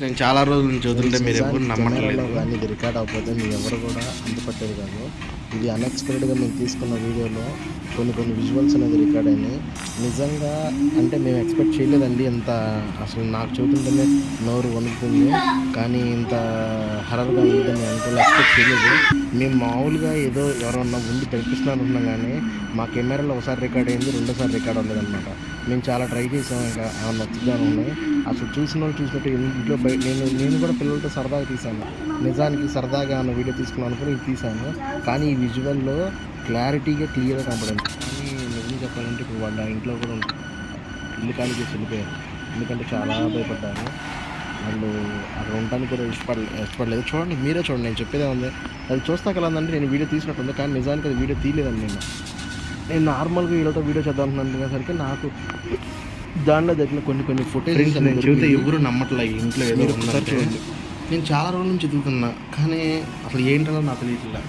నేను చాలా రోజుల నుంచి చదువుతుంటే మీరు ఎవరు నమ్మట్లేదు. కానీ ఇది రికార్డ్ అవ్వకపోతే మీరు ఎవరు కూడా అందుపట్టేది కాదు. ఇది అన్ఎక్స్పెక్టెడ్గా మేము తీసుకున్న వీడియోలో కొన్ని విజువల్స్ అనేది రికార్డ్ అయినాయి. నిజంగా అంటే మేము ఎక్స్పెక్ట్ చేయలేదండి. ఇంత అసలు నాకు చెబుతుంటేనే నోరు వణుకుతుంది. కానీ ఇంత హర్రర్గా ఉంటుందని అనుకోలేదు, ఎక్స్పెక్ట్ చేయలేదు. మేము మామూలుగా ఏదో ఎవరన్నా ఉండి తెప్పిస్తున్నారు అనుకున్నాం, కానీ మా కెమెరాలో ఒకసారి రికార్డ్ అయింది, రెండోసారి రికార్డ్ అవ్వలేదన్నమాట. మేము చాలా ట్రై చేసాం, ఇంకా నచ్చుదాని ఉన్నాయి. అసలు చూసిన వాళ్ళు చూసినట్టు ఇంట్లో నేను కూడా పిల్లలతో సరదాగా తీశాను. నిజానికి సరదాగా అన్న వీడియో తీసుకున్నాను అనుకుని ఇది తీశాను. కానీ ఈ విజువల్లో క్లారిటీగా క్లియర్గా కనపడింది. కానీ నిజం చెప్పాలంటే ఇప్పుడు వాళ్ళ ఇంట్లో కూడా ఇల్లు ఖాళీ చేసి వెళ్ళిపోయారు. ఎందుకంటే చాలా భయపడ్డారు వాళ్ళు. అక్కడ ఉండడానికి కూడా ఇష్టపడలేదు. చూడండి, మీరే చూడండి, నేను చెప్పేదే ఉంది. అది చూస్తా కలందంటే నేను వీడియో తీసినట్టుంది, కానీ నిజానికి అది వీడియో తీయలేదండి. నేను నార్మల్గా వీళ్ళతో వీడియో చేద్దాం అనుకునేసరికి నాకు దానిలో జరిగిన కొన్ని ఫుటేజ్ నేను చెబితే ఎవరు నమ్మట్లే. ఇంట్లో ఏదో ఒకసారి చూడండి. నేను చాలా రోజుల నుంచి చదువుతున్నా, కానీ అసలు ఏంటో నాకు తెలియట్లేదు.